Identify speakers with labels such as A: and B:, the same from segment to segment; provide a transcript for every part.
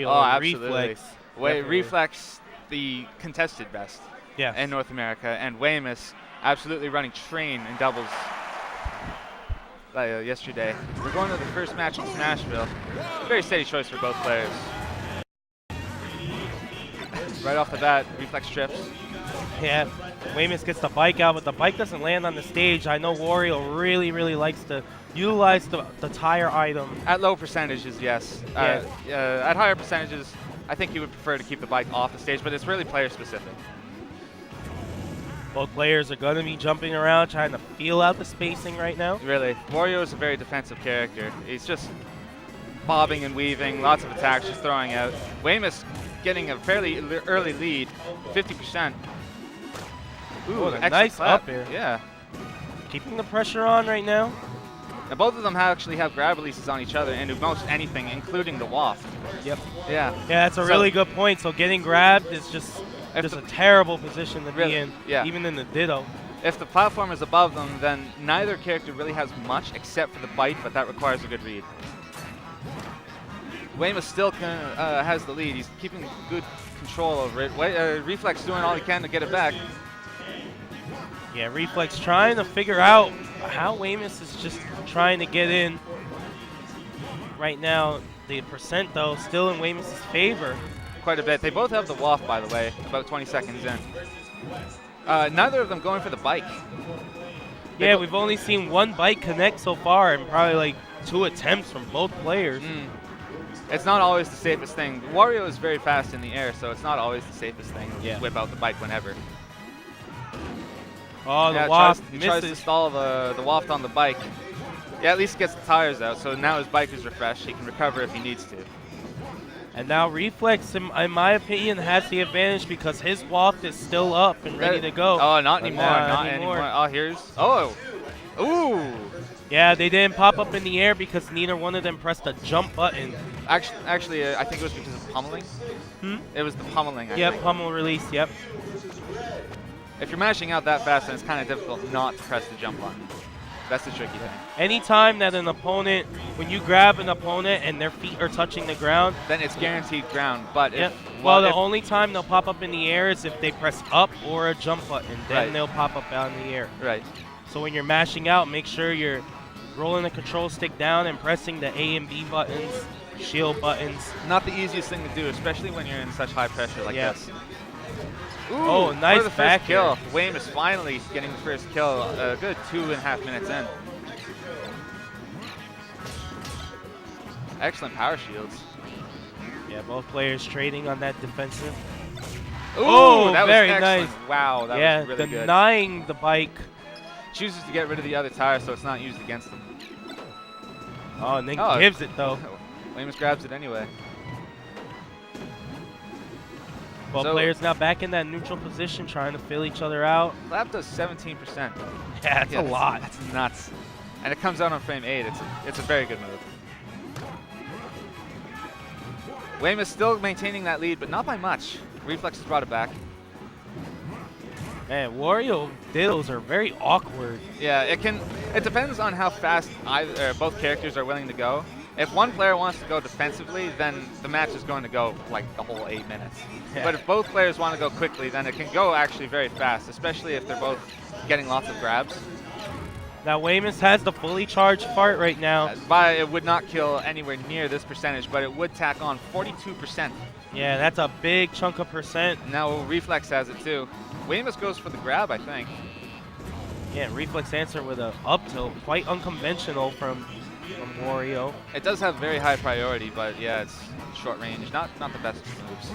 A: Wario
B: Oh,
A: and
B: absolutely.
A: Reflex.
B: Reflex, the contested best in North America, and WMS absolutely running train in doubles yesterday. We're going to the first match in Smashville. Very steady choice for both players. Right off the bat, Reflex trips.
A: Yeah, WMS gets the bike out, but the bike doesn't land on the stage. I know Wario really likes to utilize the tire item.
B: At low percentages, yes. At higher percentages, I think he would prefer to keep the bike off the stage, but it's really player specific.
A: Both players are going to be jumping around, trying to feel out the spacing right now.
B: Really. Wario is a very defensive character. He's just bobbing and weaving, lots of attacks, just throwing out. WMS getting a fairly early lead, 50%. Ooh,
A: a nice
B: clap.
A: up air.
B: Yeah.
A: Keeping the pressure on right now.
B: Now both of them actually have grab releases on each other and do most anything, including the waft.
A: Yep.
B: Yeah.
A: Yeah, that's a really good point. So getting grabbed is just a terrible position to be in, even in the Ditto.
B: If the platform is above them, then neither character really has much except for the bite, but that requires a good read. WMS still has the lead. He's keeping good control over it. Reflex doing all he can to get it back.
A: Yeah, Reflex trying to figure out how WMS is just trying to get in. Right now, the percent, though, still in WMS' favor.
B: Quite a bit. They both have the waft, by the way, about 20 seconds in. Neither of them going for the bike.
A: Yeah, we've only seen one bike connect so far, and probably like 2 attempts from both players.
B: It's not always the safest thing. Wario is very fast in the air, so it's not always the safest thing to just whip out the bike whenever.
A: Oh, the waft
B: he tries to stall the waft on the bike. Yeah, at least gets the tires out, so now his bike is refreshed. He can recover if he needs to.
A: And now Reflex, in my opinion, has the advantage because his waft is still up and ready to go.
B: Oh, not anymore. Not anymore. Oh, here's... Oh! Ooh!
A: Yeah, they didn't pop up in the air because neither one of them pressed the jump button.
B: Actually, I think it was because of pummeling. It was the pummeling, I think.
A: Pummel release, yep.
B: If you're mashing out that fast, then it's kind of difficult not to press the jump button. That's the tricky thing.
A: Anytime that an opponent, when you grab an opponent and their feet are touching the ground,
B: then it's guaranteed ground. But if,
A: well, the only time they'll pop up in the air is if they press up or a jump button. Then they'll pop up out in the air.
B: Right.
A: So when you're mashing out, make sure you're rolling the control stick down and pressing the A and B buttons, shield buttons.
B: Not the easiest thing to do, especially when you're in such high pressure like this. Ooh,
A: oh, nice
B: the
A: back
B: first kill. WMS finally getting the first kill. A good 2.5 minutes in. Excellent power shields.
A: Yeah, both players trading on that defensive.
B: Ooh, that was
A: very
B: excellent.
A: nice.
B: Wow, that was really good.
A: Denying the bike.
B: Chooses to get rid of the other tire so it's not used against them.
A: Oh, and then gives it though.
B: WMS grabs it anyway.
A: Both players now back in that neutral position trying to fill each other out.
B: Lap does 17%.
A: Yeah, that's a lot.
B: That's nuts. And it comes out on frame 8. It's a very good move. WMS still maintaining that lead, but not by much. Reflex has brought it back.
A: Man, Wario Dittos are very awkward.
B: Yeah, it depends on how fast both characters are willing to go. If one player wants to go defensively, then the match is going to go like the whole 8 minutes. Yeah. But if both players want to go quickly, then it can go actually very fast, especially if they're both getting lots of grabs.
A: Now WMS has the fully charged fart right now.
B: It would not kill anywhere near this percentage, but it would tack on 42%.
A: Yeah, that's a big chunk of percent.
B: Now Reflex has it too. WMS goes for the grab, I think.
A: Yeah, Reflex answer with a up tilt, quite unconventional from Wario.
B: It does have very high priority, but yeah, it's short range. Not the best moves.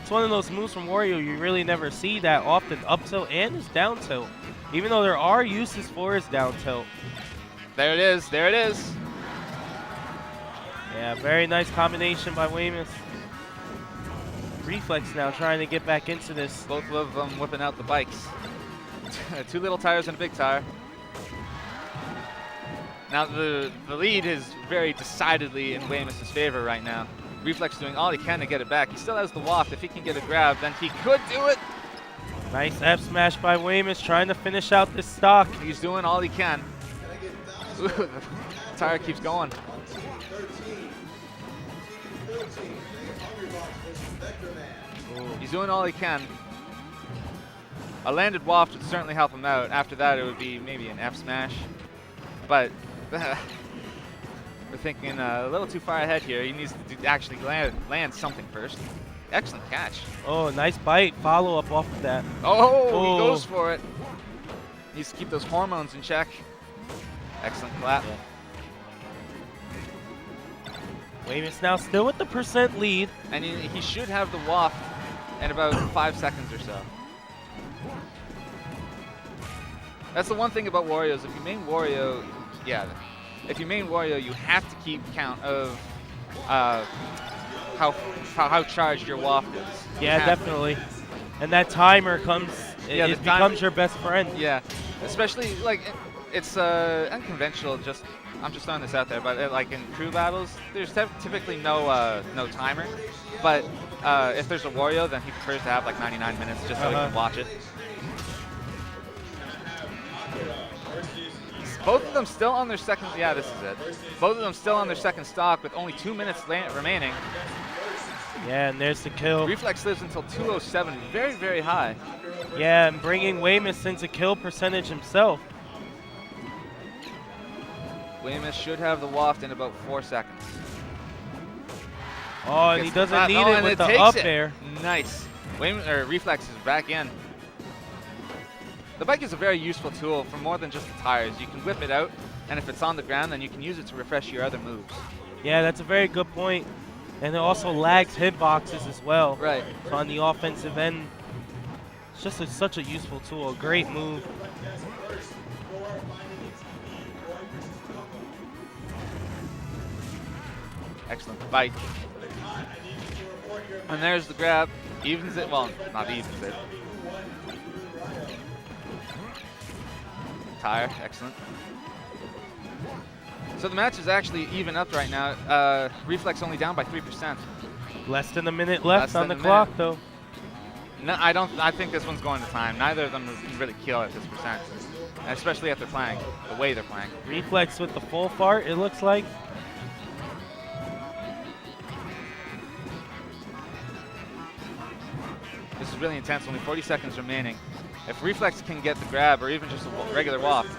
A: It's one of those moves from Wario you really never see that often, up tilt and his down tilt. Even though there are uses for his down tilt.
B: There it is. There it is.
A: Yeah, very nice combination by WMS. Reflex now trying to get back into this.
B: Both of them whipping out the bikes. 2 little tires and a big tire. Now the lead is very decidedly in WMS' favor right now. Reflex doing all he can to get it back. He still has the waft. If he can get a grab, then he could do it.
A: Nice F smash by WMS trying to finish out this stock.
B: He's doing all he can. Ooh, the tire keeps going. He's doing all he can. A landed waft would certainly help him out. After that, it would be maybe an F smash. But we're thinking a little too far ahead here. He needs to actually land something first. Excellent catch.
A: Oh, nice bite. Follow up off of that.
B: Oh, he goes for it. Needs to keep those hormones in check. Excellent clap.
A: Yeah. Weymouth now still with the % lead.
B: And he should have the waft in about 5 seconds or so. That's the one thing about Wario's. If you main Wario, if you main Wario, you have to keep count of how charged your waft is.
A: Yeah, definitely. And that timer comes, it becomes your best friend.
B: Yeah, especially like it's unconventional. I'm just throwing this out there, but like in crew battles, there's typically no timer. But if there's a Wario, then he prefers to have like 99 minutes just so he can watch it. Both of them still on their second. Yeah, this is it. Both of them still on their second stock with only 2 minutes remaining.
A: Yeah, and there's the kill.
B: Reflex lives until 207, very, very high.
A: Yeah, and bringing Weymouth into kill percentage himself.
B: Weymouth should have the waft in about 4 seconds.
A: Oh, and he doesn't need it with the up air.
B: Nice. Reflex is back in. The bike is a very useful tool for more than just the tires. You can whip it out, and if it's on the ground, then you can use it to refresh your other moves.
A: Yeah, that's a very good point. And it also lags hitboxes as well.
B: Right.
A: So on the offensive end, it's just such a useful tool. A great move.
B: Excellent bite. And there's the grab. Evens it. Well, not evens it. Tire. Excellent. So the match is actually even up right now. Reflex only down by 3%.
A: Less than a minute left on the clock, though.
B: No, I think this one's going to time. Neither of them can really kill at this percent, and especially if they're playing the way they're playing.
A: Reflex with the full fart, it looks like.
B: This is really intense. Only 40 seconds remaining. If Reflex can get the grab, or even just a regular waft.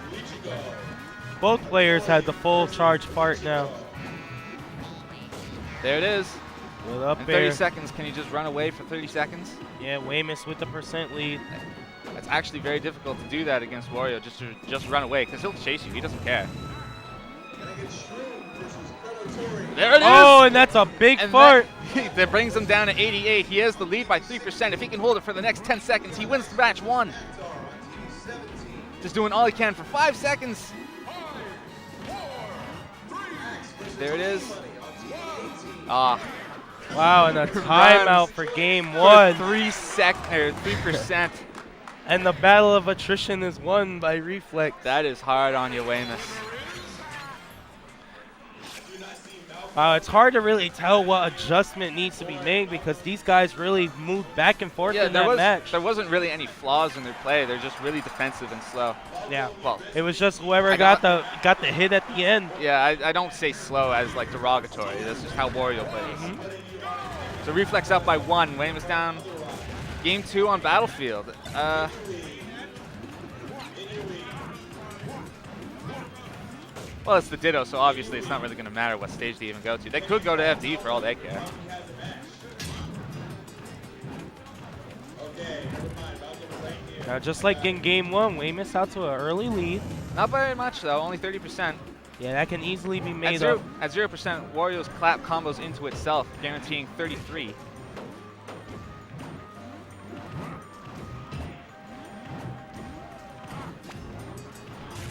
A: Both players had the full charge fart now.
B: There it is.
A: With up
B: In
A: air.
B: 30 seconds, can you just run away for 30 seconds?
A: Yeah, Weymouth with the % lead.
B: It's actually very difficult to do that against Wario, just run away, because he'll chase you. He doesn't care. There it is!
A: Oh, and that's a big fart.
B: That brings him down to 88. He has the lead by 3%. If he can hold it for the next 10 seconds, he wins the match 1. Just doing all he can for 5 seconds. There it is. Ah.
A: Wow, and a timeout for game 1.
B: 3%.
A: And the battle of attrition is won by Reflex.
B: That is hard on you, Weymouth.
A: Wow, it's hard to really tell what adjustment needs to be made because these guys really moved back and forth in that match.
B: There wasn't really any flaws in their play. They're just really defensive and slow.
A: Yeah.
B: Well,
A: it was just whoever got the hit at the end.
B: Yeah, I don't say slow as like derogatory. That's just how Wario plays. So Reflex up by 1. Weymouth down. Game 2 on Battlefield. Well, it's the Ditto, so obviously it's not really going to matter what stage they even go to. They could go to FD for all they care.
A: Now, just like in game 1, Weymouth out to an early lead.
B: Not very much, though. Only 30%.
A: Yeah, that can easily be made up.
B: At 0%, Wario's clap combos into itself, guaranteeing 33.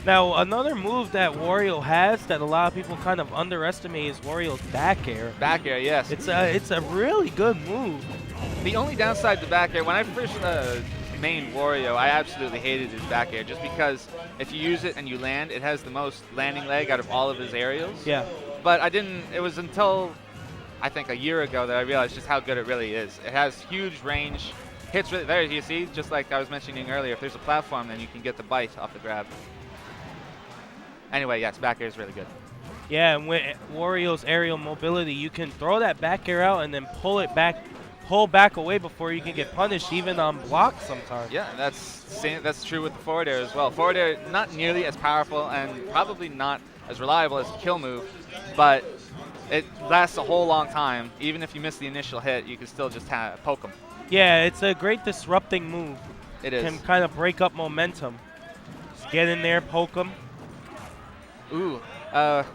A: Now, another move that Wario has that a lot of people kind of underestimate is Wario's back air.
B: Back air, yes.
A: It's a really good move.
B: The only downside to back air, when I first mained Wario, I absolutely hated his back air just because if you use it and you land, it has the most landing leg out of all of his aerials.
A: Yeah.
B: But it was until I think a year ago that I realized just how good it really is. It has huge range. Hits really, there you see, just like I was mentioning earlier, if there's a platform, then you can get the bite off the grab. Anyway, yes, back air is really good.
A: Yeah, and with Wario's aerial mobility, you can throw that back air out and then pull back away before you can get punished, even on blocks sometimes.
B: Yeah, that's true with the forward air as well. Forward air not nearly as powerful and probably not as reliable as a kill move, but it lasts a whole long time. Even if you miss the initial hit, you can still just poke them.
A: Yeah, it's a great disrupting move.
B: It is.
A: Can kind of break up momentum. Just get in there, poke them.
B: Ooh,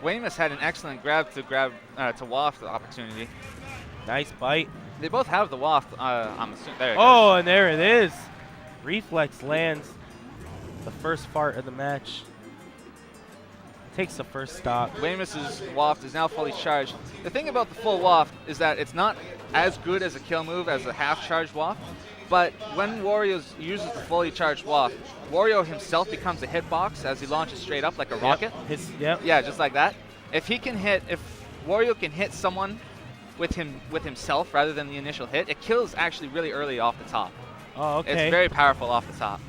B: Weymouth had an excellent to waft opportunity.
A: Nice bite.
B: They both have the waft. I'm assuming. There it
A: Oh,
B: goes.
A: and there it is. Reflex lands the first fart of the match. Takes the first stock.
B: Weymouth's waft is now fully charged. The thing about the full waft is that it's not as good as a kill move as a half-charged waft, but when Wario uses the fully charged waft, Wario himself becomes a hitbox as he launches straight up like a rocket.
A: Yep.
B: Yeah, just like that. If Wario can hit someone with himself rather than the initial hit, it kills actually really early off the top.
A: Oh, okay.
B: It's very powerful off the top.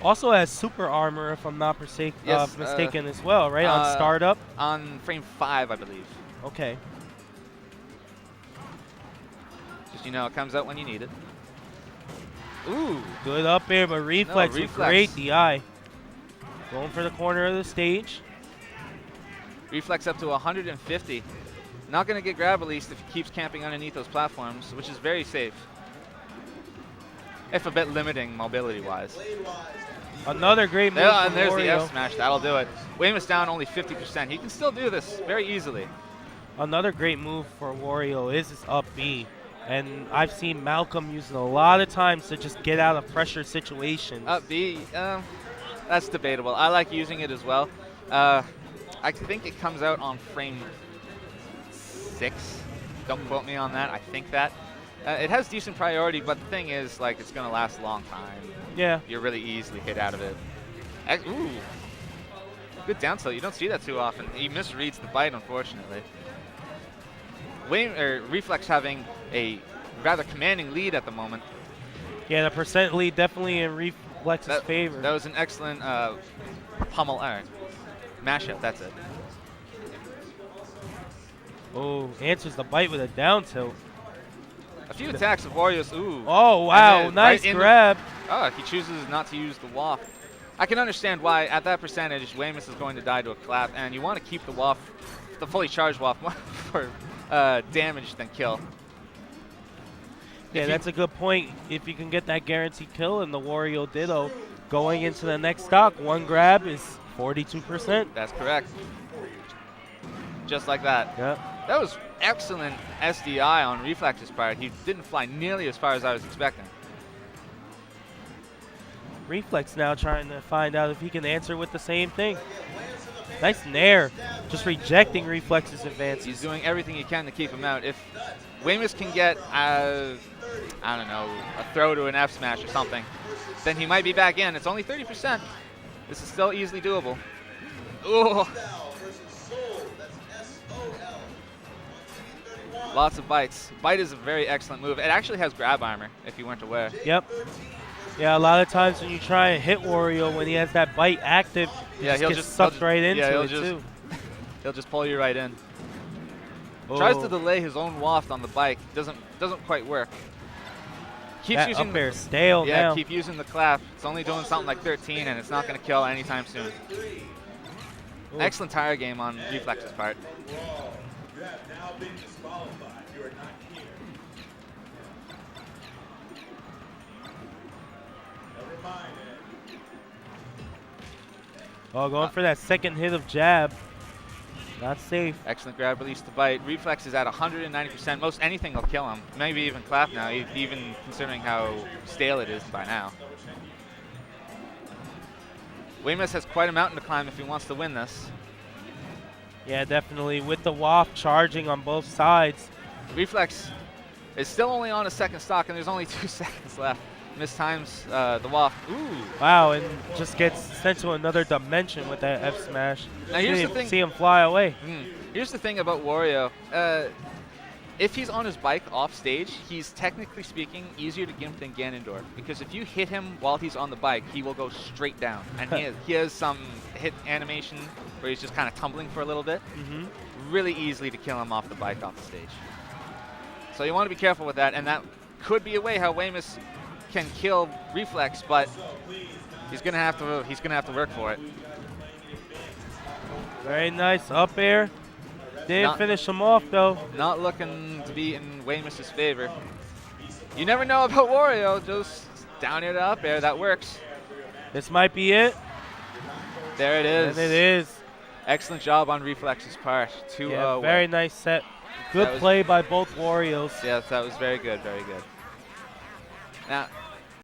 A: Also has super armor, if I'm not mistaken as well, right? On startup?
B: On frame 5, I believe.
A: Okay.
B: Just, it comes out when you need it. Ooh.
A: Good up air, but Reflex with great DI. Going for the corner of the stage.
B: Reflex up to 150. Not going to get grab released if he keeps camping underneath those platforms, which is very safe. If a bit limiting mobility-wise.
A: Another great move
B: and
A: from
B: there's
A: Wario.
B: the F smash. That'll do it. Weymouth's down only 50%. He can still do this very easily.
A: Another great move for Wario is his up B. And I've seen Malcolm use it a lot of times to just get out of pressure situations.
B: Up B, that's debatable. I like using it as well. I think it comes out on frame 6. Don't quote me on that. I think that. It has decent priority, but the thing is, it's going to last a long time.
A: Yeah.
B: You're really easily hit out of it. Ooh. Good down tilt. You don't see that too often. He misreads the bite, unfortunately. Reflex having a rather commanding lead at the moment.
A: Yeah, the percent lead definitely in Reflex's favor.
B: That was an excellent mashup. That's it.
A: Oh, answers the bite with a down tilt.
B: A few attacks of Wario's. Ooh.
A: Oh, wow. Nice grab.
B: He chooses not to use the waft. I can understand why, at that percentage, Weymouth is going to die to a clap, and you want to keep the waft, the fully charged waft, more for damage than kill.
A: Yeah, that's a good point. If you can get that guaranteed kill and the Wario Ditto going into the next stock, one grab is 42%.
B: That's correct. Just like that.
A: Yep.
B: That was excellent SDI on Reflex's part. He didn't fly nearly as far as I was expecting.
A: Reflex now trying to find out if he can answer with the same thing. Nice nair. Just rejecting Reflex's advances.
B: He's doing everything he can to keep him out. If Weymouth can get, I don't know, a throw to an F smash or something, then he might be back in. It's only 30%. This is still easily doable. Ooh. Lots of bites. Bite is a very excellent move. It actually has grab armor, if you weren't aware.
A: Yep. Yeah, a lot of times when you try and hit Wario, when he has that bite active, he'll just sucked right into it too.
B: He'll just pull you right in. Tries to delay his own waft on the bike. Doesn't quite work. Keeps using
A: up air stale now.
B: Yeah, keep using the clap. It's only doing something like 13, and it's not going to kill anytime soon. Ooh. Excellent tire game on Reflex's part.
A: Oh, going for that second hit of jab. Not safe.
B: Excellent grab release to bite. Reflex is at 190%. Most anything will kill him. Maybe even clap now, even considering how stale it is by now. Weymouth has quite a mountain to climb if he wants to win this.
A: Yeah, definitely. With the waft charging on both sides.
B: Reflex is still only on a second stock, and there's only 2 seconds left. Mistimes the waft. Ooh.
A: Wow, and just gets sent to another dimension with that F smash.
B: Now here's the thing.
A: See him fly away.
B: Here's the thing about Wario. if he's on his bike off stage, he's technically speaking easier to gimp than Ganondorf, because if you hit him while he's on the bike, he will go straight down. And he has some hit animation where he's just kind of tumbling for a little bit. Really easily to kill him off the bike off the stage. So you want to be careful with that, and that could be a way how Weymouth can kill Reflex, but he's gonna have to work for it.
A: Very nice up air. Didn't finish him off though.
B: Not looking to be in Weymouth's favor. You never know about Wario. Just down air to up air, that works.
A: This might be it.
B: There it is.
A: And it is.
B: Excellent job on Reflex's part. 2-0.
A: Yeah, very nice set. Good play by both Warriors.
B: Yes, that was very good, very good. Now,